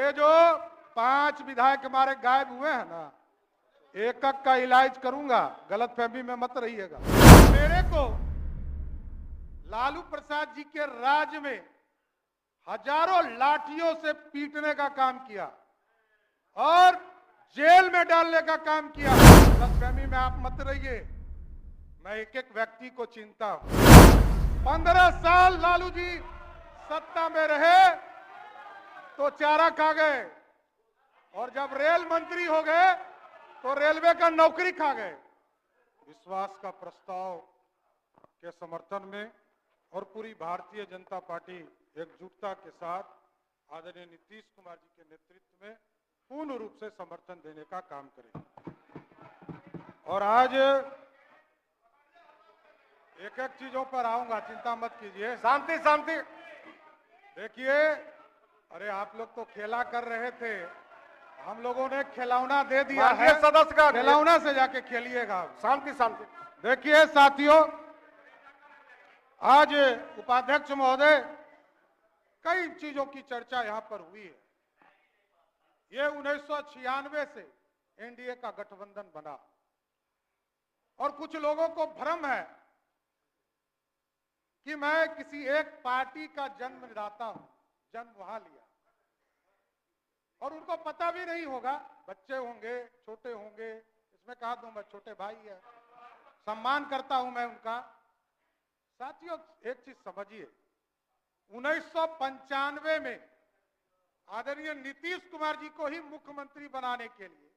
ये जो 5 विधायक हमारे गायब हुए हैं ना, एक एक का इलाज करूंगा, गलतफहमी में मत रहिएगा। मेरे को लालू प्रसाद जी के राज में हजारों लाठियों से पीटने का काम किया और जेल में डालने का काम किया। गलतफहमी में आप मत रहिए, मैं एक एक व्यक्ति को चिंता हूं। 15 साल लालू जी सत्ता में रहे तो चारा खा गए और जब रेल मंत्री हो गए तो रेलवे का नौकरी खा गए। विश्वास का प्रस्ताव के समर्थन में और पूरी भारतीय जनता पार्टी एकजुटता के साथ आदरणीय नीतीश कुमार जी के नेतृत्व में पूर्ण रूप से समर्थन देने का काम करेंगे। और आज एक एक चीजों पर आऊंगा, चिंता मत कीजिए। शांति शांति। देखिए, अरे आप लोग तो खेला कर रहे थे, हम लोगों ने खिलौना दे दिया है। सदस्य का खिलौना से जाके खेलिएगा। शांति शांति। देखिए साथियों, आज उपाध्यक्ष महोदय कई चीजों की चर्चा यहां पर हुई है। ये 1996 से एनडीए का गठबंधन बना और कुछ लोगों को भ्रम है कि मैं किसी एक पार्टी का जन्मदाता हूं, जन्म वहां लिया, और उनको पता भी नहीं होगा। बच्चे होंगे, छोटे होंगे, इसमें कहा दूं मैं छोटे भाई है, सम्मान करता हूं मैं उनका। साथियों एक चीज समझिए, 1995 में आदरणीय नीतीश कुमार जी को ही मुख्यमंत्री बनाने के लिए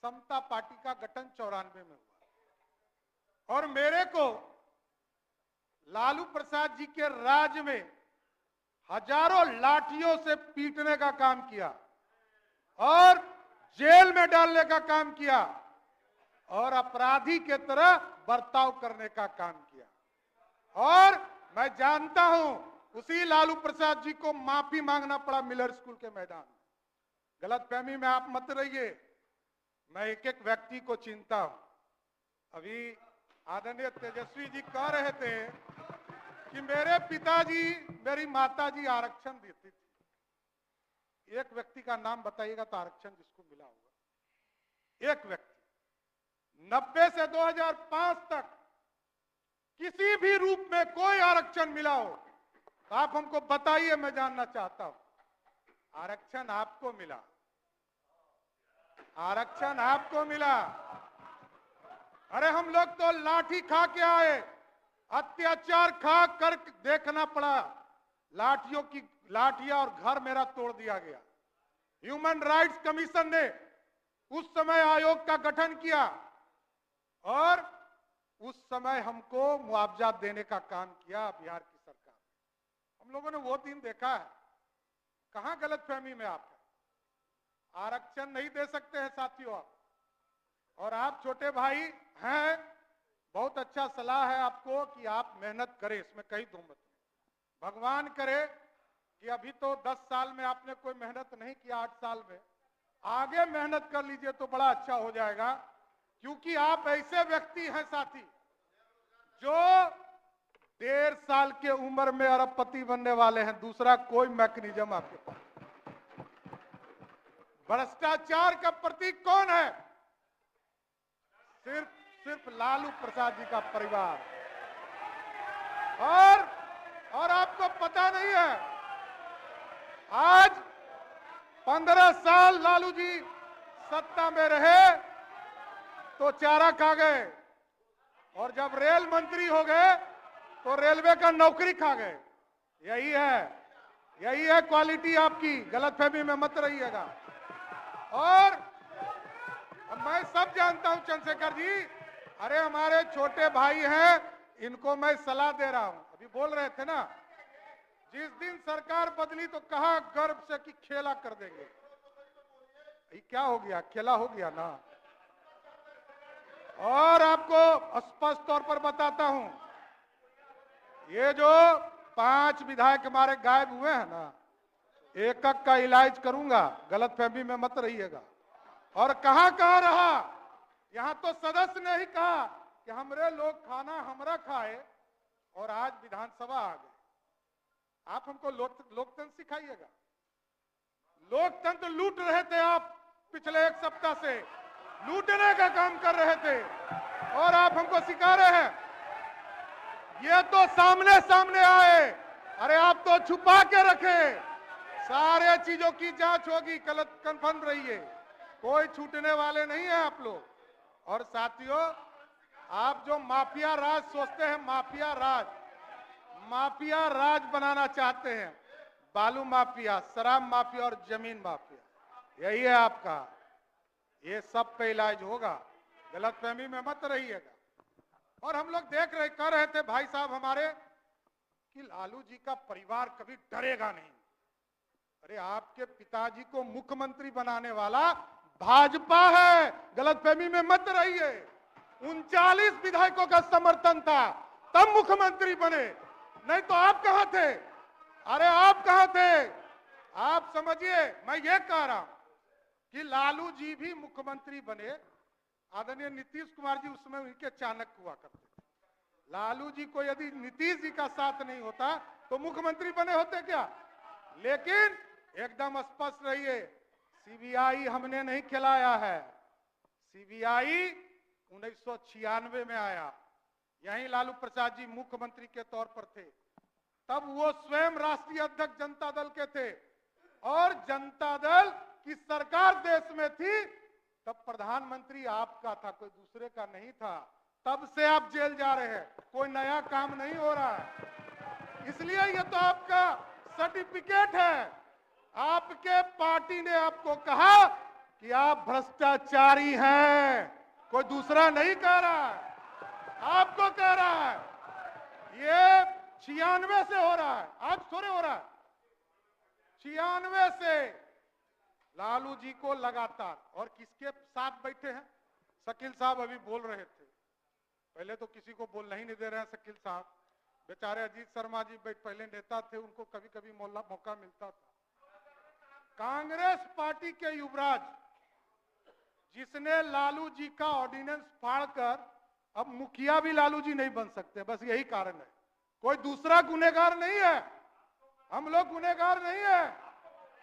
समता पार्टी का गठन 94 में हुआ और मेरे को लालू प्रसाद जी के राज में हजारों लाठियों से पीटने का काम किया और जेल में डालने का काम किया और अपराधी के तरह बर्ताव करने का काम किया। और मैं जानता हूं उसी लालू प्रसाद जी को माफी मांगना पड़ा मिलर स्कूल के मैदान में। गलतफहमी में आप मत रहिए, मैं एक एक व्यक्ति को चिंता हूं। अभी आदरणीय तेजस्वी जी कह रहे थे कि मेरे पिताजी मेरी माताजी आरक्षण देती थी। एक व्यक्ति का नाम बताइएगा तो आरक्षण जिसको मिला होगा, एक व्यक्ति। 90 से 2005 तक किसी भी रूप में कोई आरक्षण मिला हो तो आप हमको बताइए, मैं जानना चाहता हूं। आरक्षण आपको मिला, आरक्षण आपको मिला। अरे हम लोग तो लाठी खा के आए, अत्याचार खा कर देखना पड़ा, लाठियां और घर मेरा तोड़ दिया गया। ह्यूमन राइट्स कमीशन ने उस समय आयोग का गठन किया और उस समय हमको मुआवजा देने का काम किया बिहार की सरकार। हम लोगों ने वो दिन देखा है। कहां गलतफहमी में आप है? आरक्षण नहीं दे सकते हैं साथियों आप, और आप छोटे भाई हैं, बहुत अच्छा सलाह है आपको कि आप मेहनत करें, इसमें कहीं दो मत नहीं। भगवान करे कि अभी तो 10 साल में आपने कोई मेहनत नहीं किया, 8 साल में आगे मेहनत कर लीजिए तो बड़ा अच्छा हो जाएगा। क्योंकि आप ऐसे व्यक्ति हैं साथी जो 1.5 साल के उम्र में अरबपति बनने वाले हैं। दूसरा कोई मैकेनिज्म आपके पास। भ्रष्टाचार का प्रतीक कौन है? सिर्फ लालू प्रसाद जी का परिवार। और आपको पता नहीं है, आज 15 साल लालू जी सत्ता में रहे तो चारा खा गए और जब रेल मंत्री हो गए तो रेलवे का नौकरी खा गए। यही है क्वालिटी आपकी। गलतफहमी में मत रहिएगा। और मैं सब जानता हूं चंद्रशेखर जी, अरे हमारे छोटे भाई हैं, इनको मैं सलाह दे रहा हूं। अभी बोल रहे थे ना, जिस दिन सरकार बदली तो कहा गर्व से कि खेला कर देंगे। ये क्या हो गया? खेला हो गया ना। और आपको स्पष्ट तौर पर बताता हूं, ये जो 5 विधायक हमारे गायब हुए हैं ना, एक एक का इलाज करूंगा, गलतफहमी में मत रहिएगा। और कहां रहा, यहां तो सदस्य ने ही कहा कि हमरे लोग खाना हमरा खाए और आज विधानसभा आ गए। आप हमको लोकतंत्र सिखाइएगा। लोकतंत्र लूट रहे थे आप, पिछले एक सप्ताह से लूटने का काम कर रहे थे और आप हमको सिखा रहे हैं। ये तो सामने सामने आए, अरे आप तो छुपा के रखे। सारे चीजों की जांच होगी, गलत कन्फर्म रहिए, कोई छूटने वाले नहीं है आप लोग। और साथियों, आप जो माफिया राज सोचते हैं, माफिया राज बनाना चाहते हैं, बालू माफिया, शराब माफिया और जमीन माफिया, यही है आपका। ये सब पे इलाज होगा, गलतफहमी में मत रहिएगा। और हम लोग देख रहे, कह रहे थे भाई साहब हमारे कि लालू जी का परिवार कभी डरेगा नहीं। अरे आपके पिताजी को मुख्यमंत्री बनाने वाला भाजपा है, गलतफहमी में मत रहिए। 39 विधायकों का समर्थन था, तब मुख्यमंत्री बने, नहीं तो आप कहां थे? अरे आप कहां थे? आप समझिए, मैं ये कह रहा हूं कि लालू जी भी मुख्यमंत्री बने, आदरणीय नीतीश कुमार जी उसमें उनके चाणक हुआ करते थे। लालू जी को यदि नीतीश जी का साथ नहीं होता तो मुख्यमंत्री बने होते क्या? लेकिन एकदम स्पष्ट रहिए, सीबीआई हमने नहीं खिलाया है। सीबीआई 1996 में आया, यहीं लालू प्रसाद जी मुख्यमंत्री के तौर पर थे, तब वो स्वयं राष्ट्रीय अध्यक्ष जनता दल के थे और जनता दल की सरकार देश में थी, तब प्रधानमंत्री आपका था, कोई दूसरे का नहीं था। तब से आप जेल जा रहे हैं, कोई नया काम नहीं हो रहा है। इसलिए ये तो आपका सर्टिफिकेट है। आपके पार्टी ने आपको कहा कि आप भ्रष्टाचारी हैं, कोई दूसरा नहीं कह रहा है, आपको कह रहा है। ये 96 से हो रहा है, आज थोड़े हो रहा है। 96 से लालू जी को लगातार, और किसके साथ बैठे हैं? शकील साहब अभी बोल रहे थे, पहले तो किसी को बोलना ही नहीं दे रहे हैं शकील साहब, बेचारे अजीत शर्मा जी पहले नेता थे, उनको कभी कभी मौका मिलता था। कांग्रेस पार्टी के युवराज, जिसने लालू जी का ऑर्डिनेंस फाड़कर, अब मुखिया भी लालू जी नहीं बन सकते, बस यही कारण है, कोई दूसरा गुनहगार नहीं है। हम लोग गुनहगार नहीं है,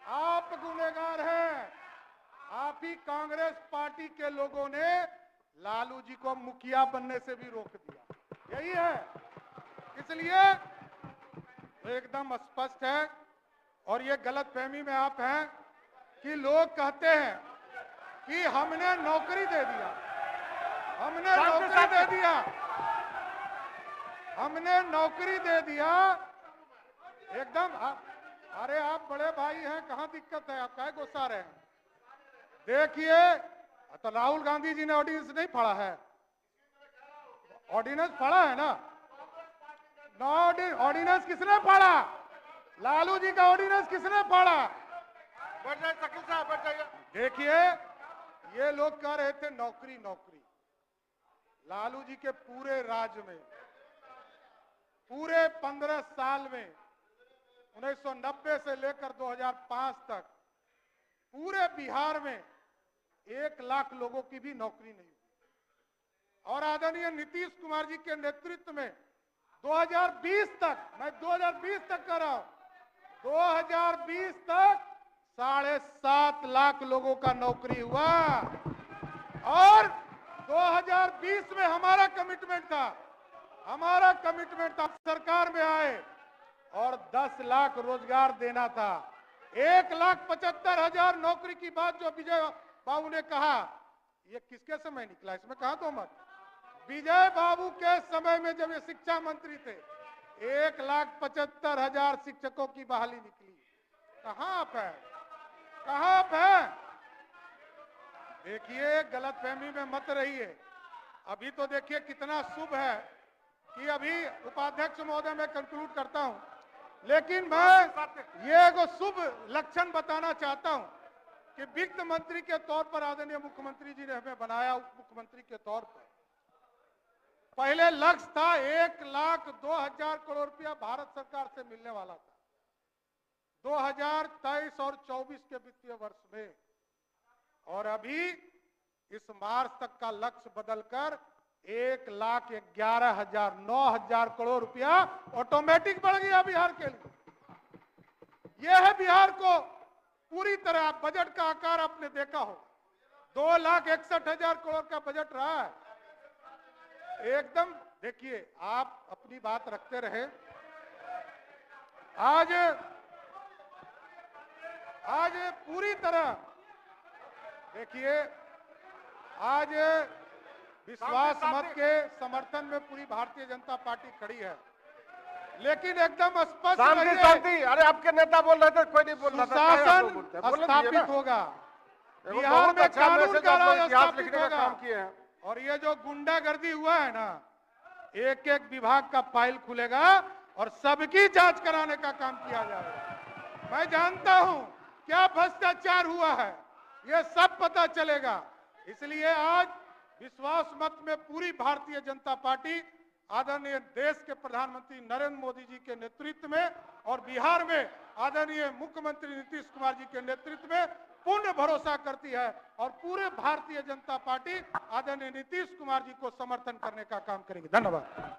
आप गुनहगार हैं। आप ही कांग्रेस पार्टी के लोगों ने लालू जी को मुखिया बनने से भी रोक दिया, यही है। इसलिए एकदम स्पष्ट है, और ये गलतफहमी में आप हैं कि लोग कहते हैं कि हमने नौकरी दे दिया, हमने नौकरी दे दिया, हमने नौकरी दे दिया। एकदम अरे आप बड़े भाई हैं, कहां दिक्कत है? आप काहे गुस्सा रहे हैं? देखिए, तो राहुल गांधी जी ने ऑर्डिनेंस नहीं फाड़ा है, ऑर्डिनेंस फाड़ा है ना? ऑर्डिनेंस किसने फाड़ा? लालू जी का ऑर्डिनेंस किसने फाड़ा? बैठ जाइए शकील साहब, बैठ जाइए। देखिए, ये लोग कह रहे थे नौकरी नौकरी। लालू जी के पूरे राज में, पूरे 15 साल में, 1990 से लेकर 2005 तक पूरे बिहार में 1 लाख लोगों की भी नौकरी नहीं हुई। और आदरणीय नीतीश कुमार जी के नेतृत्व में 2020 तक, मैं 2020 तक कर रहा हूं, 2020 तक 7.5 लाख लोगों का नौकरी हुआ। और 2020 में हमारा कमिटमेंट था, सरकार में आए और 10 लाख रोजगार देना था। 1,75,000 नौकरी की बात जो विजय बाबू ने कहा, ये किसके समय निकला? इसमें कहा तो मत। विजय बाबू के समय में जब ये शिक्षा मंत्री थे, 1,75,000 शिक्षकों की बहाली निकली। कहां आप है? कहां आप है? देखिए, गलतफहमी में मत रहिए। अभी तो देखिए कितना शुभ है कि अभी उपाध्यक्ष महोदय मैं कंक्लूड करता हूं, लेकिन मैं ये एगो शुभ लक्षण बताना चाहता हूं कि वित्त मंत्री के तौर पर आदरणीय मुख्यमंत्री जी ने हमें बनाया, उप मुख्यमंत्री के तौर पर। पहले लक्ष्य था 1,02,000 करोड़ रुपया भारत सरकार से मिलने वाला था 2023 और 24 के वित्तीय वर्ष में, और अभी इस मार्च तक का लक्ष्य बदलकर 1,11,000 9,000 करोड़ रुपया ऑटोमेटिक बढ़ गया बिहार के लिए। यह है बिहार को पूरी तरह बजट का आकार आपने देखा हो, 2,61,000 करोड़ का बजट रहा है। एकदम देखिए, आप अपनी बात रखते रहे। आज पूरी तरह देखिए, आज विश्वास मत के समर्थन में पूरी भारतीय जनता पार्टी खड़ी है, लेकिन एकदम स्पष्ट शांति शांति। अरे आपके नेता बोल रहे थे, कोई नहीं बोल रहा था। शासन स्थापित होगा, बिहार में कानून का राज स्थापित होगा। और ये जो गुंडागर्दी हुआ है ना, एक एक विभाग का फाइल खुलेगा और सबकी जांच कराने का काम किया जाएगा। मैं जानता हूं क्या भ्रष्टाचार हुआ है, ये सब पता चलेगा। इसलिए आज विश्वास मत में पूरी भारतीय जनता पार्टी आदरणीय देश के प्रधानमंत्री नरेंद्र मोदी जी के नेतृत्व में और बिहार में आदरणीय मुख्यमंत्री नीतीश कुमार जी के नेतृत्व में पूर्ण भरोसा करती है और पूरे भारतीय जनता पार्टी आदरणीय नीतीश कुमार जी को समर्थन करने का काम करेगी। धन्यवाद।